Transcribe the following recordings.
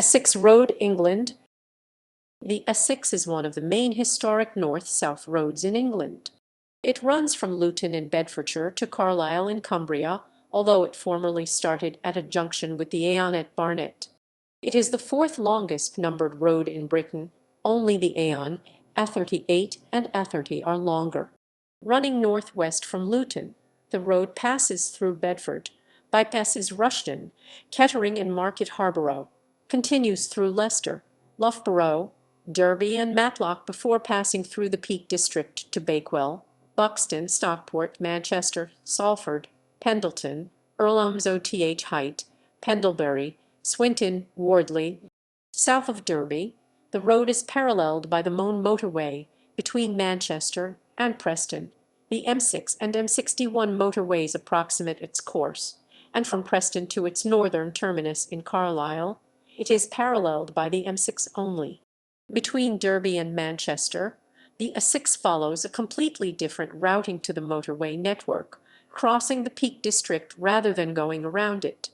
A6 Road, England. The A6 is one of the main historic north-south roads in England. It runs from Luton in Bedfordshire to Carlisle in Cumbria, although it formerly started at a junction with the A1 at Barnet. It is the fourth longest numbered road in Britain. Only the A1, A38 and A30 are longer. Running northwest from Luton, the road passes through Bedford, bypasses Rushden, Kettering and Market Harborough, continues through Leicester, Loughborough, Derby and Matlock before passing through the Peak District to Bakewell, Buxton, Stockport, Manchester, Salford, Pendleton, Irlams Height, Pendlebury, Swinton, Wardley. South of Derby, the road is paralleled by the motorway between Manchester and Preston. The M6 and M61 motorways approximate its course, and from Preston to its northern terminus in Carlisle, it is paralleled by the M6 only. Between Derby and Manchester, the A6 follows a completely different routing to the motorway network, crossing the Peak District rather than going around it.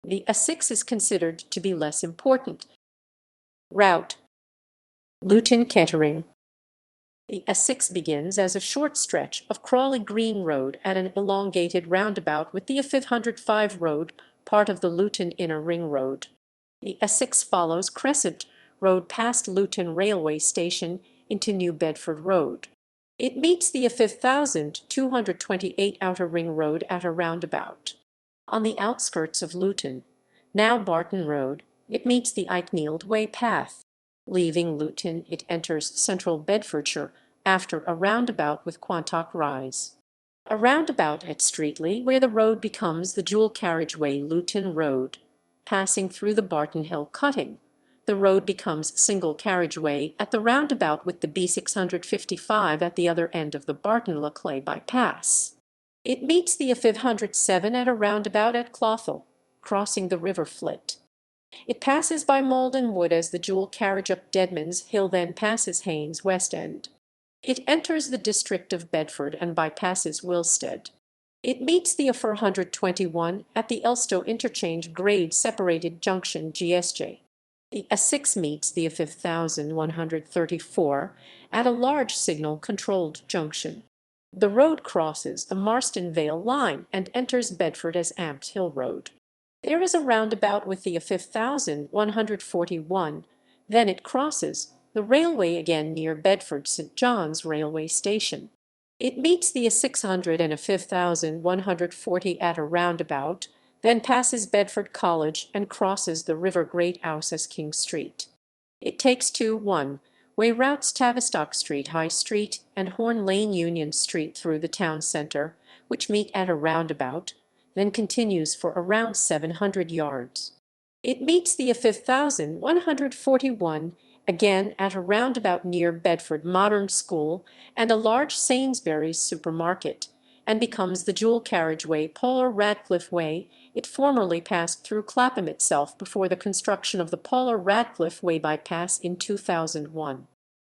The A6 is considered to be less important. Route: Luton-Kettering. The A6 begins as a short stretch of Crawley Green Road at an elongated roundabout with the A505 road, part of the Luton Inner Ring Road. The A6 follows Crescent Road past Luton Railway Station into New Bedford Road. It meets the A5228 Outer Ring Road at a roundabout. On the outskirts of Luton, now Barton Road, it meets the Eichnield Way path. Leaving Luton, it enters central Bedfordshire after a roundabout with Quantock Rise. A roundabout at Streatley, where the road becomes the dual carriageway Luton Road. Passing through the Barton Hill cutting, the road becomes single carriageway at the roundabout with the B655 at the other end of the Barton-le-Clay bypass. It meets the A507 at a roundabout at Clothall, crossing the River Flit. It passes by Malden Wood as the dual carriage up Deadman's Hill, then passes Haynes West End. It enters the district of Bedford and bypasses Wilstead. It meets the A421 at the Elstow Interchange grade-separated junction GSJ. The A6 meets the A5134 at a large signal-controlled junction. The road crosses the Marston Vale line and enters Bedford as Ampts Hill Road. There is a roundabout with the A5141, then it crosses the railway again near Bedford St John's railway station. It meets the A600 and A5140 at a roundabout, then passes Bedford College and crosses the River Great Ouse as King Street. It takes two one-way routes Tavistock Street, High Street, and Horn Lane Union Street through the town centre, which meet at a roundabout, then continues for around 700 yards. It meets the A5141 again at a roundabout near Bedford Modern School and a large Sainsbury's supermarket, and becomes the dual carriageway Polar Radcliffe Way. It formerly passed through Clapham itself before the construction of the Polar Radcliffe Way bypass in 2001.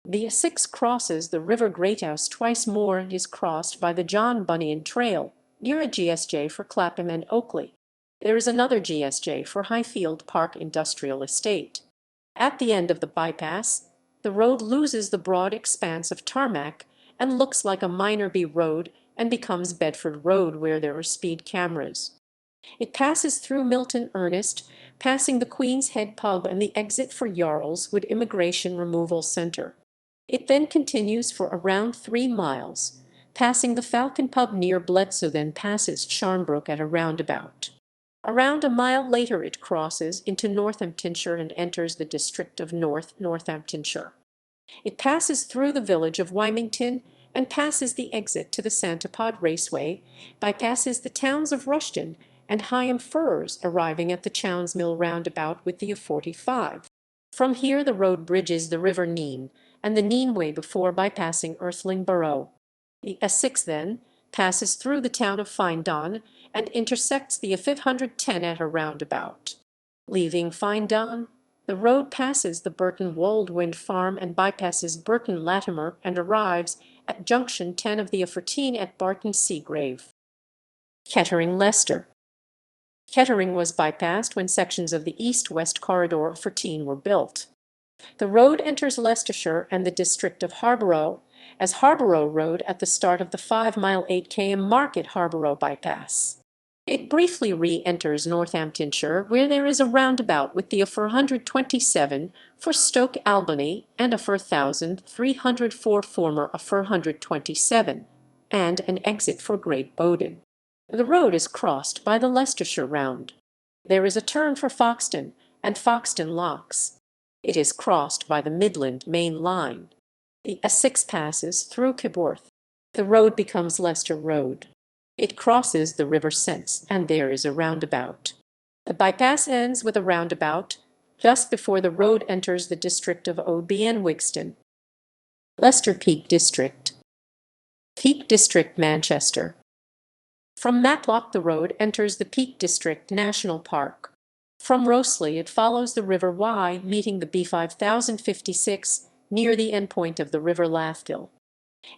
The A6 crosses the River Greatouse twice more and is crossed by the John Bunyan Trail, near a GSJ for Clapham and Oakley. There is another GSJ for Highfield Park Industrial Estate. At the end of the bypass, the road loses the broad expanse of tarmac and looks like a minor B road and becomes Bedford Road, where there are speed cameras. It passes through Milton Ernest, passing the Queen's Head pub and the exit for Yarl's Wood Immigration Removal Centre. It then continues for around 3 miles, passing the Falcon pub near Bletsoe, then passes Charnbrook at a roundabout. Around a mile later it crosses into Northamptonshire and enters the district of Northamptonshire. It passes through the village of Wymington and passes the exit to the Santipod Raceway, bypasses the towns of Rushden and Higham Firs, arriving at the Chowns Mill roundabout with the A45. From here the road bridges the River Nene and the Nene Way before bypassing Loughborough. The A6 then passes through the town of Findon and intersects the A510 at a roundabout. Leaving Findon, the road passes the Burton Wold Wind Farm and bypasses Burton Latimer and arrives at junction 10 of the A14 at Barton Seagrave. Kettering, Leicester. Kettering was bypassed when sections of the east-west corridor of 14 were built. The road enters Leicestershire and the district of Harborough as Harborough Road at the start of the 5-mile 8 km Market Harborough bypass. It briefly re-enters Northamptonshire, where there is a roundabout with the A427 for Stoke Albany and A4304 former A427, and an exit for Great Bowden. The road is crossed by the Leicestershire Round. There is a turn for Foxton and Foxton Locks. It is crossed by the Midland Main Line. The A6 passes through Kibworth. The road becomes Leicester Road. It crosses the River Sence and there is a roundabout. The bypass ends with a roundabout just before the road enters the district of OB and Wigston. Leicester-Peak District. Peak District, Manchester. From Matlock the road enters the Peak District National Park. From Rossley it follows the River Wye, meeting the B5056 near the endpoint of the River Lathgill.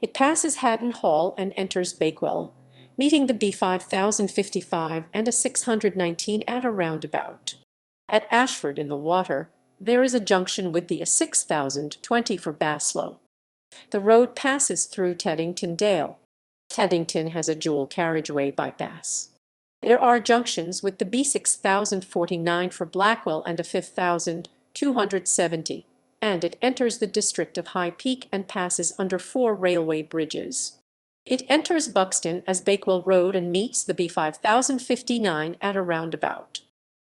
It passes Haddon Hall and enters Bakewell, meeting the B5055 and A619 at a roundabout. At Ashford in the Water, there is a junction with the A6020 for Baslow. The road passes through Teddington Dale. Teddington has a dual carriageway bypass. There are junctions with the B6049 for Blackwell and a 5270, and it enters the district of High Peak and passes under 4 railway bridges. It enters Buxton as Bakewell Road and meets the B5059 at a roundabout.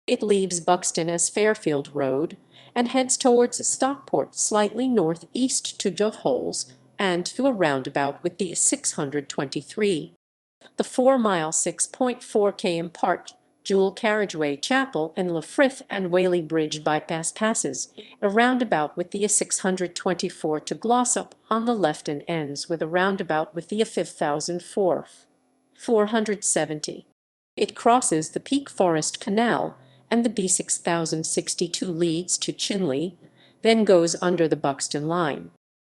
It leaves Buxton as Fairfield Road and heads towards Stockport slightly northeast to Dove Holes and to a roundabout with the 623. The 4-mile 6.4 km part dual carriageway Chapel and Lefrith and Whaley Bridge bypass passes a roundabout with the A624 to Glossop on the left and ends with a roundabout with the A5004 470. It crosses the Peak Forest Canal and the B6062 leads to Chinley, then goes under the Buxton line.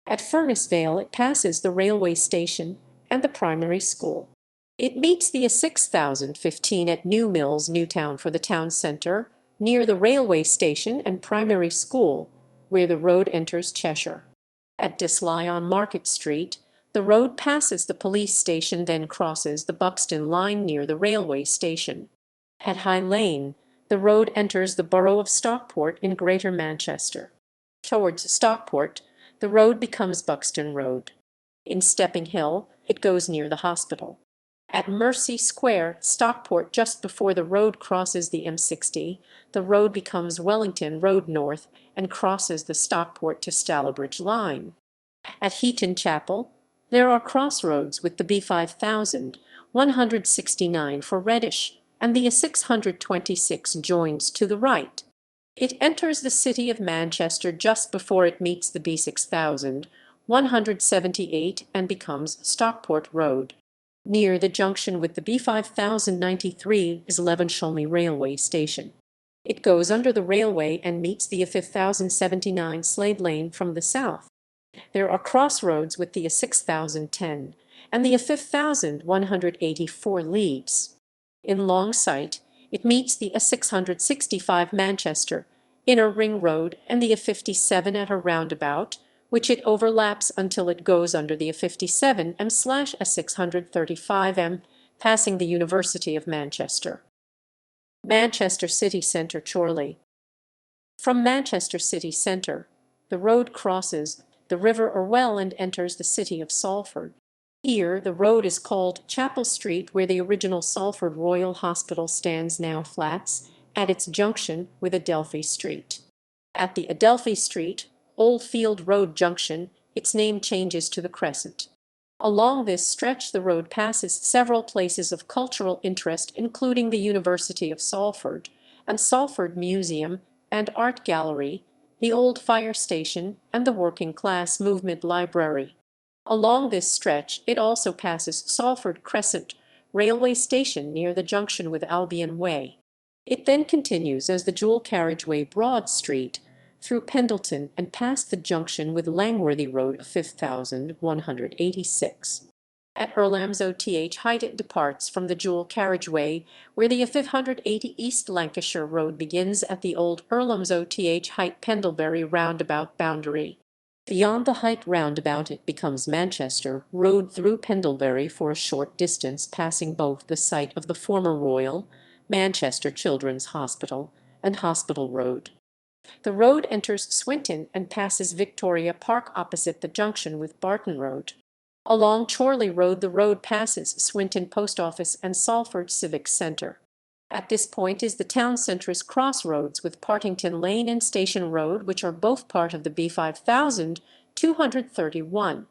At Furness Vale it passes the railway station and the primary school. It meets the A6015 at New Mills, Newtown for the town centre, near the railway station and primary school, where the road enters Cheshire. At Disley on Market Street, the road passes the police station, then crosses the Buxton line near the railway station. At High Lane, the road enters the borough of Stockport in Greater Manchester. Towards Stockport, the road becomes Buxton Road. In Stepping Hill, it goes near the hospital. At Mercy Square, Stockport, just before the road crosses the M60, the road becomes Wellington Road North and crosses the Stockport to Stallabridge line. At Heaton Chapel, there are crossroads with the B5000-169 for Reddish, and the A626 joins to the right. It enters the city of Manchester just before it meets the B6000-178 and becomes Stockport Road. Near the junction with the B5093 is Levenshulme railway station. It goes under the railway and meets the A5079 Slade Lane from the south. There are crossroads with the A6010 and the A5184 Leeds. In Longsight, it meets the A665 Manchester, Inner Ring Road and the A57 at a roundabout, which it overlaps until it goes under the A57M/A635M, passing the University of Manchester. Manchester City Centre, Chorley. From Manchester City Centre, the road crosses the River Irwell and enters the city of Salford. Here the road is called Chapel Street, where the original Salford Royal Hospital stands now flats, at its junction with Adelphi Street. At the Adelphi Street, Oldfield Road junction, its name changes to the Crescent. Along this stretch the road passes several places of cultural interest, including the University of Salford and Salford Museum and Art Gallery, the old fire station, and the Working Class Movement Library. Along this stretch it also passes Salford Crescent railway station near the junction with Albion Way. It then continues as the dual carriageway Broad Street through Pendleton and past the junction with Langworthy Road of 5186. At Irlams OTH height it departs from the dual carriageway, where the A580 East Lancashire Road begins at the old Irlams OTH height Pendlebury roundabout boundary. Beyond the height roundabout it becomes Manchester Road through Pendlebury for a short distance, passing both the site of the former Royal Manchester Children's Hospital and Hospital Road. The road enters Swinton and passes Victoria Park opposite the junction with Barton Road. Along Chorley Road the road passes Swinton Post Office and Salford Civic Centre. At this point is the town centre's crossroads with Partington Lane and Station Road, which are both part of the B5231.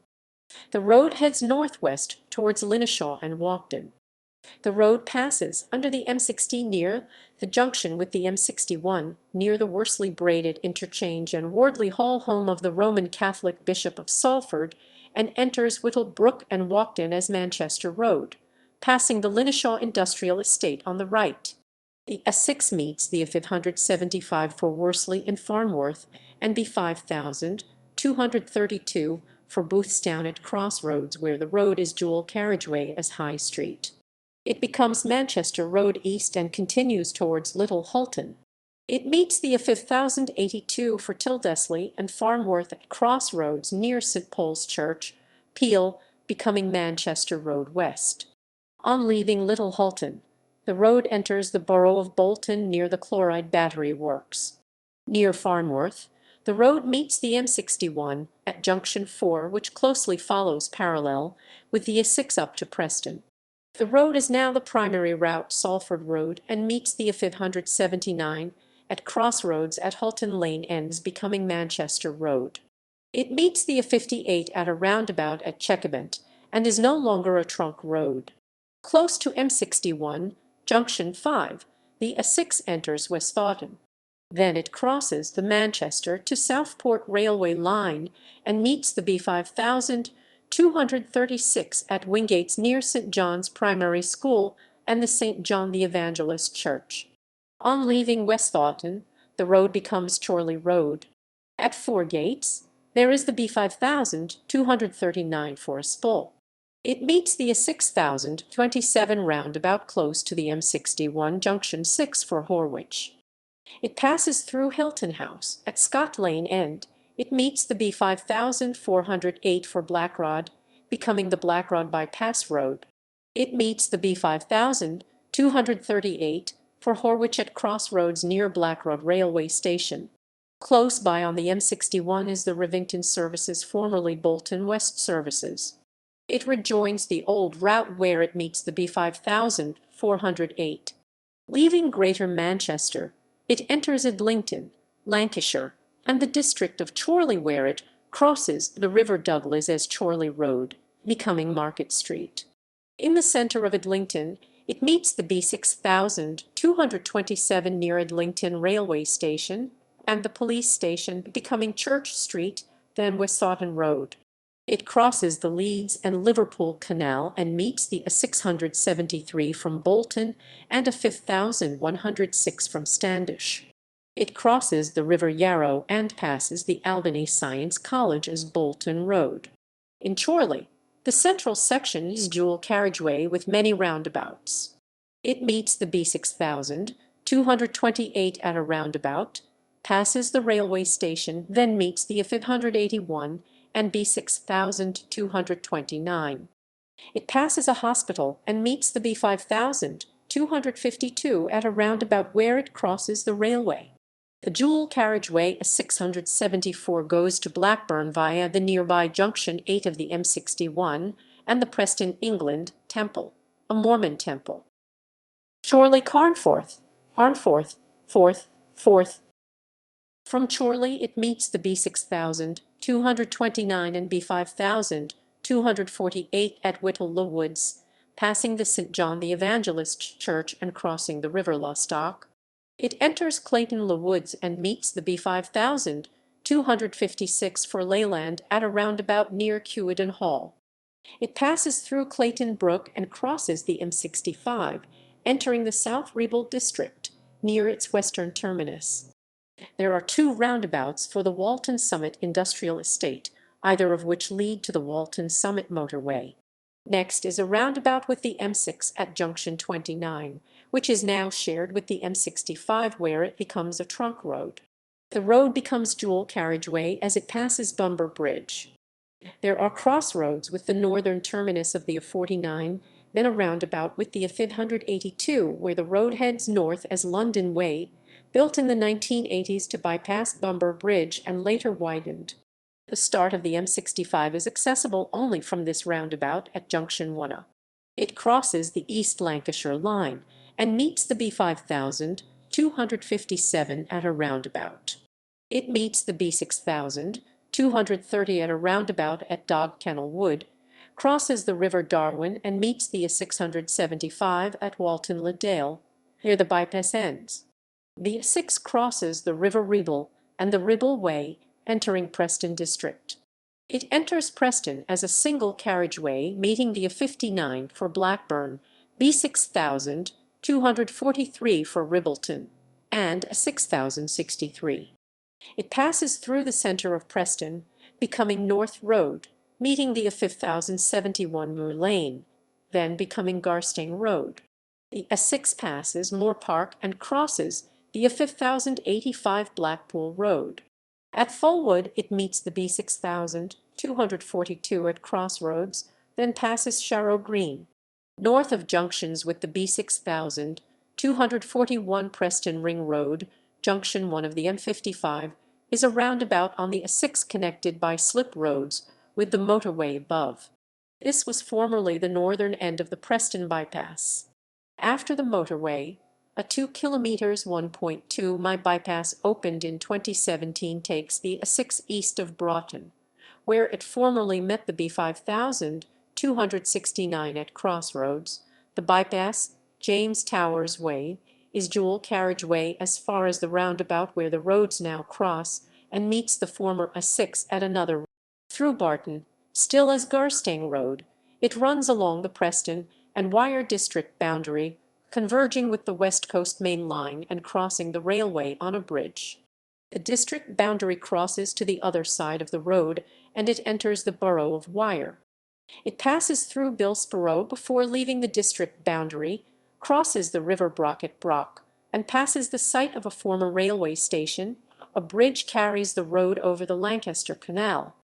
The road heads northwest towards Linnyshaw and Walkden. The road passes under the M60 near the junction with the M61, near the Worsley Braided Interchange and Wardley Hall, home of the Roman Catholic Bishop of Salford, and enters Whittlebrook and Walkden as Manchester Road, passing the Linnyshaw Industrial Estate on the right. The A6 meets the A575 for Worsley and Farnworth, and B5232 for Boothstown at Crossroads, where the road is dual carriageway as High Street. It becomes Manchester Road East and continues towards Little Hulton. It meets the A5082 for Tildesley and Farnworth at Crossroads near St Paul's Church, Peel, becoming Manchester Road West. On leaving Little Hulton, the road enters the borough of Bolton near the Chloride Battery Works. Near Farnworth, the road meets the M61 at Junction 4, which closely follows parallel with the A6 up to Preston. The road is now the primary route Salford Road and meets the A579 at Crossroads at Hulton Lane ends, becoming Manchester Road. It meets the A58 at a roundabout at Chequebent and is no longer a trunk road. Close to M61, Junction 5, the A6 enters Westhoughton. Then it crosses the Manchester to Southport railway line and meets the B5236 at Wingates near St John's Primary School and the St John the Evangelist Church. On leaving Westhoughton, the road becomes Chorley Road. At Four Gates, there is the B5239 for a Spull. It meets the A6027 roundabout close to the M61 Junction 6 for Horwich. It passes through Hilton House at Scott Lane End. It meets the B5408 for Blackrod, becoming the Blackrod Bypass Road. It meets the B5238 for Horwich at Crossroads near Blackrod Railway Station. Close by on the M61 is the Rivington Services, formerly Bolton West Services. It rejoins the old route where it meets the B5408. Leaving Greater Manchester, it enters Idlington, Lancashire, and the district of Chorley, where it crosses the River Douglas as Chorley Road, becoming Market Street. In the centre of Idlington, it meets the B6227 near Idlington Railway Station and the police station, becoming Church Street, then Westhoughton Road. It crosses the Leeds and Liverpool Canal and meets the A673 from Bolton and a 5106 from Standish. It crosses the River Yarrow and passes the Albany Science College as Bolton Road. In Chorley, the central section is dual carriageway with many roundabouts. It meets the B6228 at a roundabout, passes the railway station, then meets the A581 and B6229. It passes a hospital and meets the B5252 at a roundabout where it crosses the railway. The dual carriageway A674 goes to Blackburn via the nearby Junction 8 of the M61 and the Preston England Temple, a Mormon temple. Chorley-Carnforth, Forth. From Chorley it meets the B6229 and B5248 at Whittle Woods, passing the St John the Evangelist Church and crossing the River Lostock. It enters Clayton Woods and meets the B5256 for Leyland at a roundabout near Cuerdon Hall. It passes through Clayton Brook and crosses the M65, entering the South Ribble district near its western terminus. There are two roundabouts for the Walton Summit Industrial Estate, either of which lead to the Walton Summit motorway. Next is a roundabout with the M6 at junction 29, which is now shared with the M65 where it becomes a trunk road. The road becomes dual carriageway as it passes Bumber Bridge. There are crossroads with the northern terminus of the A49, then a roundabout with the A582 where the road heads north as London Way, built in the 1980s to bypass Bumber Bridge and later widened. The start of the M65 is accessible only from this roundabout at junction 1. It crosses the East Lancashire line and meets the B5257 at a roundabout. It meets the B6230 at a roundabout at Dog Kennel Wood, crosses the River Darwen and meets the A675 at Walton Le Dale, near the bypass ends. The A6 crosses the River Ribble and the Ribble Way, entering Preston District. It enters Preston as a single carriageway meeting the A59 for Blackburn, B6243 for Ribbleton, and A6063. It passes through the centre of Preston, becoming North Road, meeting the A5071 Moor Lane, then becoming Garstang Road. The A6 passes Moor Park and crosses the A5085 Blackpool Road. At Fulwood it meets the B6242 at Crossroads, then passes Sharrow Green. North of junctions with the B6241 Preston Ring Road, junction 1 of the M55, is a roundabout on the A6 connected by slip roads with the motorway above. This was formerly the northern end of the Preston bypass. After the motorway, a 2 km 1.2 mi bypass opened in 2017 takes the A6 east of Broughton, where it formerly met the B5269 at Crossroads. The bypass, James Towers Way, is dual carriageway as far as the roundabout where the roads now cross and meets the former A6 at another. Through Barton, still as Garstang Road, it runs along the Preston and Wyre district boundary, converging with the West Coast Main Line and crossing the railway on a bridge. The district boundary crosses to the other side of the road and it enters the borough of Wyre. It passes through Billsborough before leaving the district boundary, crosses the River Brock at Brock, and passes the site of a former railway station. A bridge carries the road over the Lancaster Canal.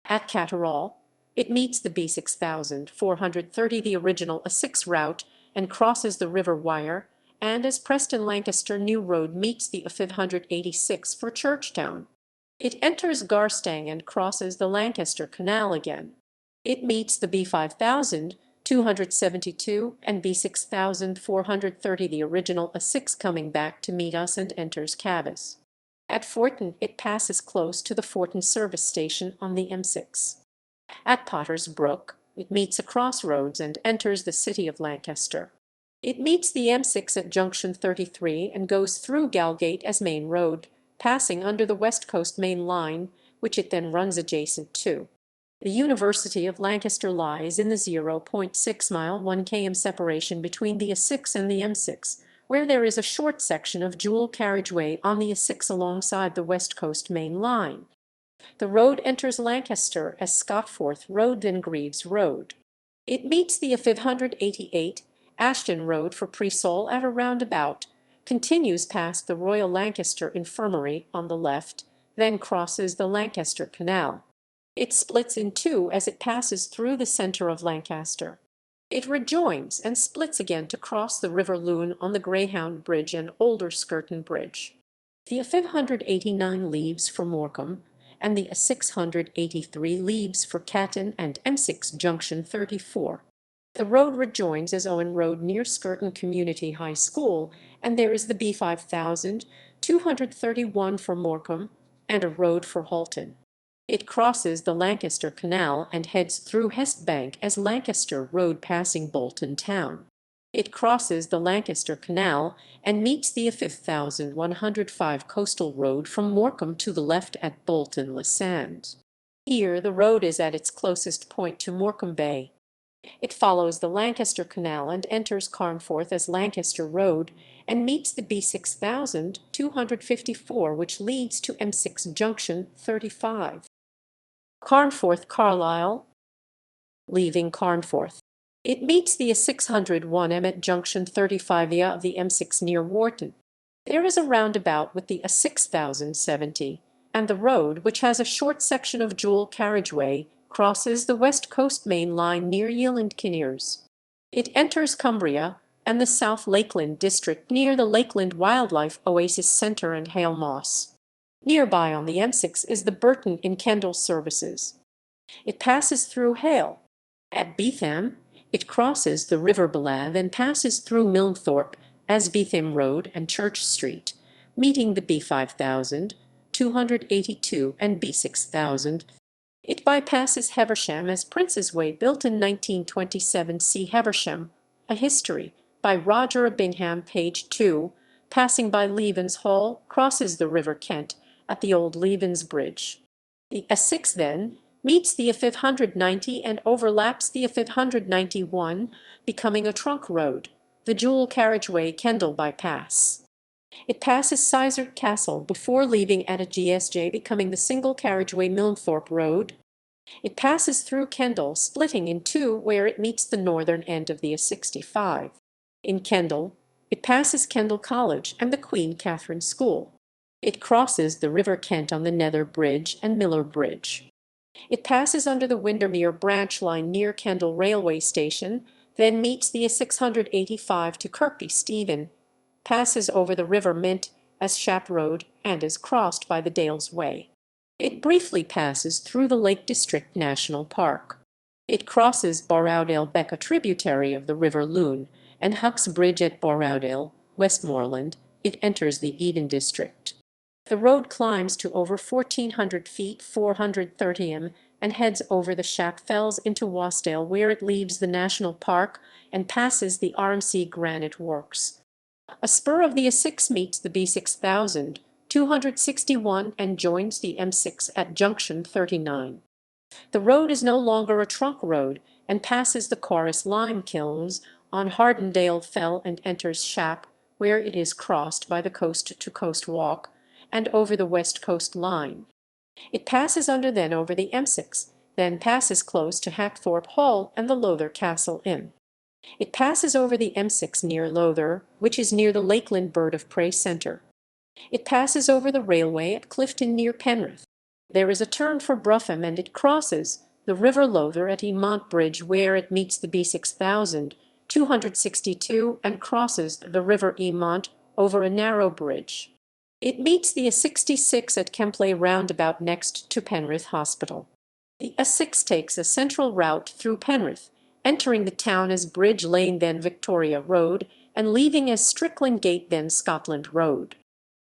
At Catterall, it meets the B6430, the original A6 route, and crosses the River Wyre, and as Preston-Lancaster New Road meets the A586 for Churchtown. It enters Garstang and crosses the Lancaster Canal again. It meets the B5272 and B6430, the original A6 coming back to meet us, and enters Cavis. At Forton, it passes close to the Forton service station on the M6. At Potter's Brook, it meets a crossroads and enters the city of Lancaster. It meets the M6 at junction 33 and goes through Galgate as main road, passing under the West Coast Main Line, which it then runs adjacent to. The University of Lancaster lies in the 0.6 mile 1 km separation between the A6 and the M6, where there is a short section of dual carriageway on the A6 alongside the West Coast Main Line. The road enters Lancaster as Scottforth Road, then Greaves Road. It meets the A588 Ashton Road for Presole at a roundabout, continues past the Royal Lancaster Infirmary on the left, then crosses the Lancaster Canal. It splits in two as it passes through the centre of Lancaster. It rejoins and splits again to cross the River Lune on the Greyhound Bridge and Older Skirton Bridge. The A589 leaves for Morecambe, and the A683 leaves for Catton and M6 junction 34. The road rejoins as Owen Road near Skirton Community High School, and there is the B5231 for Morecambe and a road for Hulton. It crosses the Lancaster Canal and heads through Hestbank as Lancaster Road passing Bolton Town. It crosses the Lancaster Canal and meets the A5105 Coastal Road from Morecambe to the left at Bolton Le Sands. Here the road is at its closest point to Morecambe Bay. It follows the Lancaster Canal and enters Carnforth as Lancaster Road and meets the B6254, which leads to M6 junction 35. Carnforth-Carlisle. Leaving Carnforth, It meets the A601M at junction 35A of the M6 near Wharton. There is a roundabout with the A6070, and the road, which has a short section of dual carriageway, crosses the West Coast Main Line near Yale and Kinnears. It enters Cumbria and the South Lakeland district near the Lakeland Wildlife Oasis Centre and Hale Moss. Nearby on the M6 is the Burton in Kendal services. It passes through Hale. At Beetham, it crosses the River Belav and passes through Milnthorpe as Beetham Road and Church Street, meeting the B5000, 282 and B6000. It bypasses Heversham as Prince's Way, built in 1927. See Heversham, A History, by Roger Bingham, page 2, passing by Leavens Hall, crosses the River Kent at the old Leavens Bridge. The A6 then meets the A590 and overlaps the A591, becoming a trunk road, the dual carriageway Kendal bypass. It passes Sizerd Castle before leaving at a GSJ, becoming the single carriageway Milnthorpe Road. It passes through Kendal, splitting in two where it meets the northern end of the A65. In Kendal, it passes Kendal College and the Queen Catherine School. It crosses the River Kent on the Nether Bridge and Miller Bridge. It passes under the Windermere branch line near Kendal Railway Station, then meets the A685 to Kirkby Stephen, passes over the River Mint as Shap Road, and is crossed by the Dales Way. It briefly passes through the Lake District National Park. It crosses Borrowdale Beck, a tributary of the River Lune, and Huck's Bridge at Borrowdale, Westmoreland. It enters the Eden District. The road climbs to over 1,400 feet, 430 m, and heads over the Shap Fells into Wasdale, where it leaves the National Park and passes the RMC Granite Works. A spur of the A6 meets the B6000, 261, and joins the M6 at junction 39. The road is no longer a trunk road and passes the Corris lime kilns on Hardendale Fell and enters Shap, where it is crossed by the coast-to-coast walk and over the West Coast line. It passes under then over the M6, then passes close to Hackthorpe Hall and the Lowther Castle Inn. It passes over the M6 near Lowther, which is near the Lakeland Bird of Prey Centre. It passes over the railway at Clifton near Penrith. There is a turn for Bruffham, and it crosses the River Lowther at Emont Bridge, where it meets the B6000, 262, and crosses the River Emont over a narrow bridge. It meets the A66 at Kempley roundabout next to Penrith Hospital. The A6 takes a central route through Penrith, entering the town as Bridge Lane, then Victoria Road, and leaving as Strickland Gate, then Scotland Road.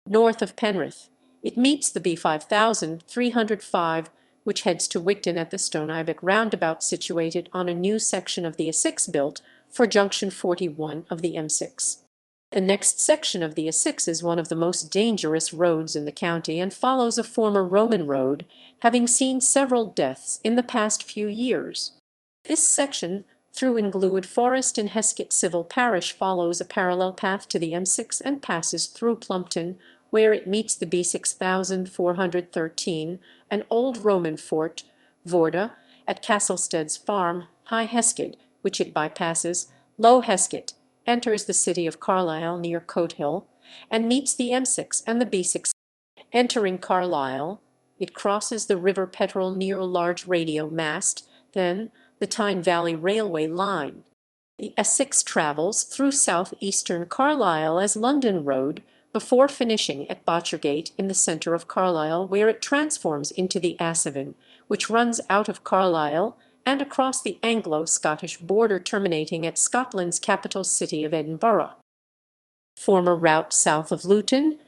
North of Penrith, it meets the B5000, 305, which heads to Wigton at the Stoneybeck roundabout, situated on a new section of the A6 built for junction 41 of the M6. The next section of the A6 is one of the most dangerous roads in the county and follows a former Roman road, having seen several deaths in the past few years. This section, through Inglewood Forest in Heskett Civil Parish, follows a parallel path to the M6 and passes through Plumpton, where it meets the B6413, an old Roman fort, Vorda, at Castlestead's Farm, High Heskett, which it bypasses, Low Heskett, enters the city of Carlisle near Coathill, and meets the M6 and the B6. Entering Carlisle, it crosses the River Petrel near a large radio mast, then the Tyne Valley Railway line. The A6 travels through southeastern Carlisle as London Road before finishing at Botchergate in the centre of Carlisle, where it transforms into the A7, which runs out of Carlisle and across the Anglo-Scottish border, terminating at Scotland's capital city of Edinburgh. Former route south of Luton.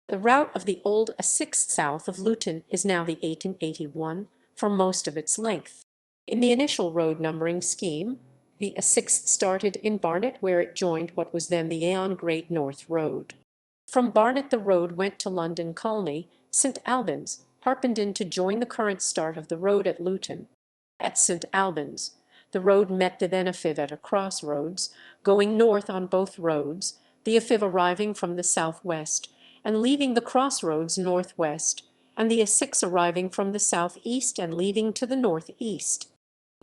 The route of the old A6 south of Luton is now the 1881 for most of its length. In the initial road numbering scheme, the A6 started in Barnet, where it joined what was then the Aon Great North Road. From Barnet the road went to London Colney, St Albans, Harpenden, to join the current start of the road at Luton. At St Albans, the road met the then A5 at a crossroads, going north on both roads, the A5 arriving from the southwest and leaving the crossroads northwest, and the A6 arriving from the southeast and leaving to the northeast.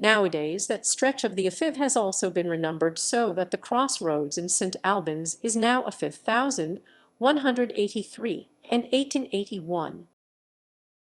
Nowadays that stretch of the A5 has also been renumbered so that the crossroads in St Albans is now A5183 and 1881.